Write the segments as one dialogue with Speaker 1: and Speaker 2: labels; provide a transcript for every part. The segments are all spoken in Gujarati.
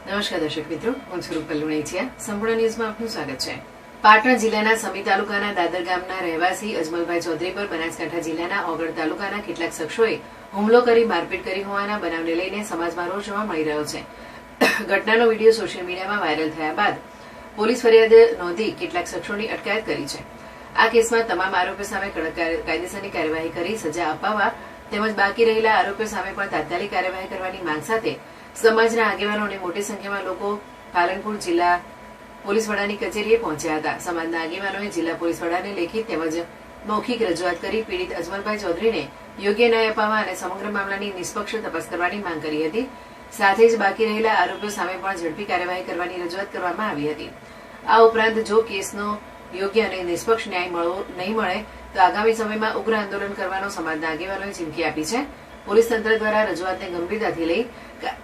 Speaker 1: નમસ્કાર દર્શક મિત્રો, હું છું રૂપલ લુણીચિયા. સંપૂર્ણ ન્યૂઝમાં આપનું સ્વાગત છે. પાટણ જિલ્લાના સમી તાલુકાના દાદર ગામના રહેવાસી અજમલભાઈ ચૌધરી પર બનાસકાંઠા જિલ્લાના ઓગળ તાલુકાના કેટલાક શખ્સોએ હુમલો કરી મારપીટ કરી હોવાના બનાવને લઈને સમાજમાં રોષ જોવા મળી રહ્યો છે. ઘટનાનો વિડીયો સોશિયલ મીડિયામાં વાયરલ થયા બાદ પોલીસ ફરિયાદ નોંધી કેટલાક શખ્સોની અટકાયત કરી છે. આ કેસમાં તમામ આરોપીઓ સામે કડક કાયદેસરની કાર્યવાહી કરી સજા અપાવવા તેમજ બાકી રહેલા આરોપીઓ સામે પણ તાત્કાલિક કાર્યવાહી કરવાની માંગ સાથે સમાજના આગેવાનો અને મોટી સંખ્યામાં લોકો પાલનપુર જિલ્લા પોલીસ વડાની કચેરીએ પહોંચ્યા હતા. સમાજના આગેવાનોએ જિલ્લા પોલીસ વડાને લેખિત તેમજ મૌખિક રજૂઆત કરી પીડિત અજમલભાઈ ચૌધરીને યોગ્ય ન્યાય અપાવવા અને સમગ્ર મામલાની નિષ્પક્ષ તપાસ કરવાની માંગ કરી હતી. સાથે જ બાકી રહેલા આરોપીઓ સામે પણ ઝડપી કાર્યવાહી કરવાની રજૂઆત કરવામાં આવી હતી. આ ઉપરાંત જો કેસનો યોગ્ય અને નિષ્પક્ષ ન્યાય નહીં મળે તો આગામી સમયમાં ઉગ્ર આંદોલન કરવાનો સમાજના આગેવાનોએ ચીમકી આપી છે. પોલીસ તંત્ર દ્વારા રજૂઆતને ગંભીરતાથી લઈ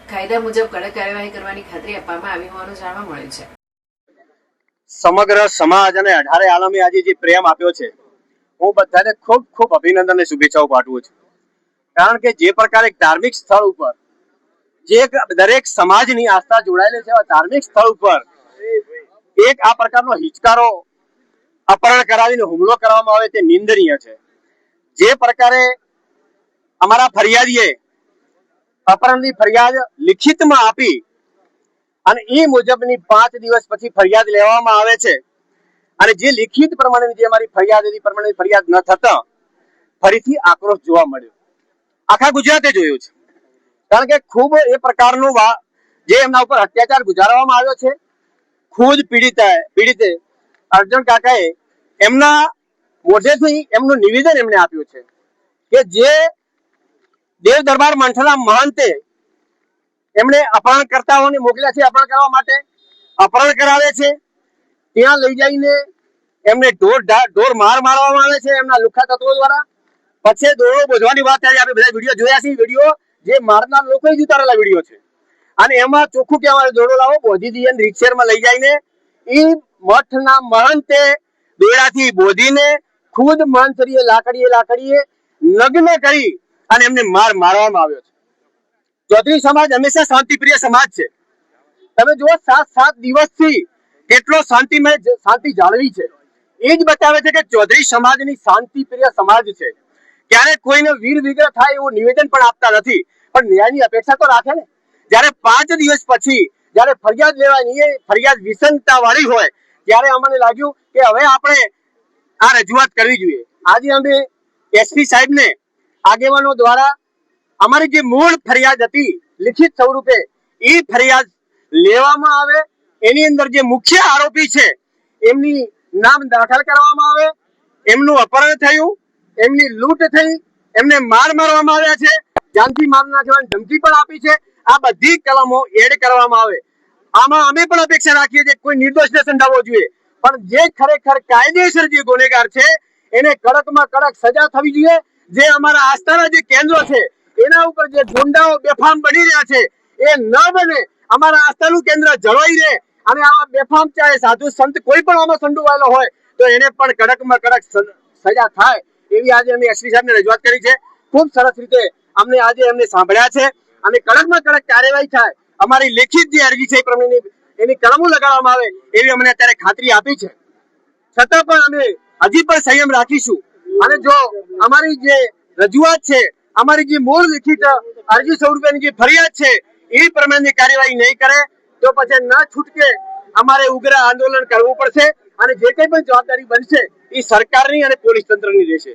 Speaker 1: કાયદા મુજબ કડક કાર્યવાહી કરવાની ખાતરી આપવામાં આવી હોવાનું જાણવા મળ્યું છે.
Speaker 2: સમગ્ર સમાજ અને 18 આલમે આજે જે પ્રેમ આપ્યો છે, હું બધાને ખૂબ ખૂબ અભિનંદન અને શુભેચ્છાઓ પાઠવું છું. કારણ કે જે પ્રકારે ધાર્મિક સ્થળ ઉપર જે દરેક સમાજની આસ્થા જોડાયેલી છે, ધાર્મિક સ્થળ ઉપર એક આ પ્રકારનો હિચકારો અપહરણ કરાવીને હુમલો કરવામાં આવે તે નિંદનીય છે. જે પ્રકારે અમારા ફરિયાદીએ અપહરણની ફરિયાદ લિખિતમાં આપી અને એ મુજબની 5 દિવસ પછી ફરિયાદ લેવામાં આવે છે અને જે લિખિત પ્રમાણે જે અમારી ફરિયાદ હતી પ્રમાણે ફરિયાદ ન થતા ફરીથી આક્રોશ જોવા મળ્યો. આખા ગુજરાતે જોયું છે. કારણ કે ખૂબ એ પ્રકારનું જે એમના ઉપર અત્યાચાર ગુજારવામાં આવ્યો છે. ખુદ પીડિતે અર્જુન કાકાએ એમના મોઢેથી એમનું નિવેદન એમણે આપ્યું છે કે જે દેવ દરબાર મંઠના મહંતે એમણે અપહરણકર્તાઓને મોકલ્યા છે અપહરણ કરવા માટે, અપહરણ કરાવે છે, ત્યાં લઈ જઈને એમને ઢોર માર મારવામાં આવે છે એમના લુખ્ખા તત્વો દ્વારા. પછી દોરો બોધવાની વાત થાય, આપણે બધા વિડીયો જોયા છે. વિડીયો જે મારનાર લોકોએ જ ઉતારેલા વિડીયો છે અને એમાં ચોખ્ખું કહેવાય દોડો લાવો બોધી દઈએ રિક્ષેરમાં લઈ જઈને એ મઠના મહંતે દોડાથી બોધીને ખુદ મહંતરીએ લાકડીએ નગ્ન કરી અને એમને મારવામાં આવ્યો છે. ચૌધરી સમાજ હંમેશા શાંતિપ્રિય સમાજ છે. તમે જુઓ 7 દિવસથી કેટલો શાંતિ જાળવી છે. એ જ બતાવે છે કે ચૌધરી સમાજની શાંતિપ્રિય સમાજ છે. ક્યારે કોઈને વીર વિગ્રહ થાય એવું નિવેદન પણ આપતા નથી, પણ ન્યાયની અપેક્ષા તો રાખે ને. જ્યારે 5 દિવસ પછી જ્યારે ફરિયાદ લેવાની એ ફરિયાદ વિસંગતા વાળી હોય ત્યારે અમને લાગ્યું કે હવે આપણે આ રજૂઆત કરવી જોઈએ. આજે અમે એસપી સાહેબને આગેવાનો દ્વારા અમારી જે મૂળ ફરિયાદ હતી લિખિત સ્વરૂપે એ ફરિયાદ લેવામાં આવે, એની અંદર જે મુખ્ય આરોપી છે એમની નામ દાખલ કરવામાં આવે, એમનું અપહરણ થયું, એમની લૂંટ થઈ, એમને મારવામાં આવ્યા છે, જાનથી માર નાખવાની ધમકી પણ આપી છે. આ બધી કલમો એડ કરવામાં આવે. આમાં અમે પણ અપેક્ષા રાખીએ છીએ કોઈ નિર્દોષને સંડાવવો જોઈએ, પણ જે ખરેખર કાયદેસર જે ગુનેગાર છે એને કડકમાં કડક સજા થવી જોઈએ. જે અમારા આસ્થાના જે કેન્દ્રો છે એના ઉપર જે ગુંડાઓ બેફામ બની રહ્યા છે એ ન બને. અમારા આસ્થાનું કેન્દ્ર જળવાઈ રહે અને આવા બેફામ ચાહે સાધુ સંત કોઈ પણ આમાં સંડોવાયેલો હોય તો એને પણ કડકમાં કડક સજા થાય એવી આજે અમે એસપી સાહેબને રજૂઆત કરી છે. ખૂબ સરસ રીતે અમને આજે એમને સાંભળ્યા છે અને કડકમાં કડક કાર્યવાહી થાય. અમારી લેખિત જે અરજી છે એ પ્રમાણે એની કલમો લગાડવામાં આવે એવી અમને અત્યારે ખાતરી આપી છે. છતાં પણ અમે હજી પણ સંયમ રાખીશું અને જો અમારી જે રજૂઆત છે, અમારી જે મૂળ લિખિત અરજી સ્વરૂપેની જે ફરિયાદ છે એ પ્રમાણેની કાર્યવાહી નહીં કરે તો પછી ન છૂટકે અમારે ઉગ્ર આંદોલન કરવું પડશે અને જે કંઈ પણ જવાબદારી બનશે એ સરકારની અને પોલીસ તંત્રની રહેશે.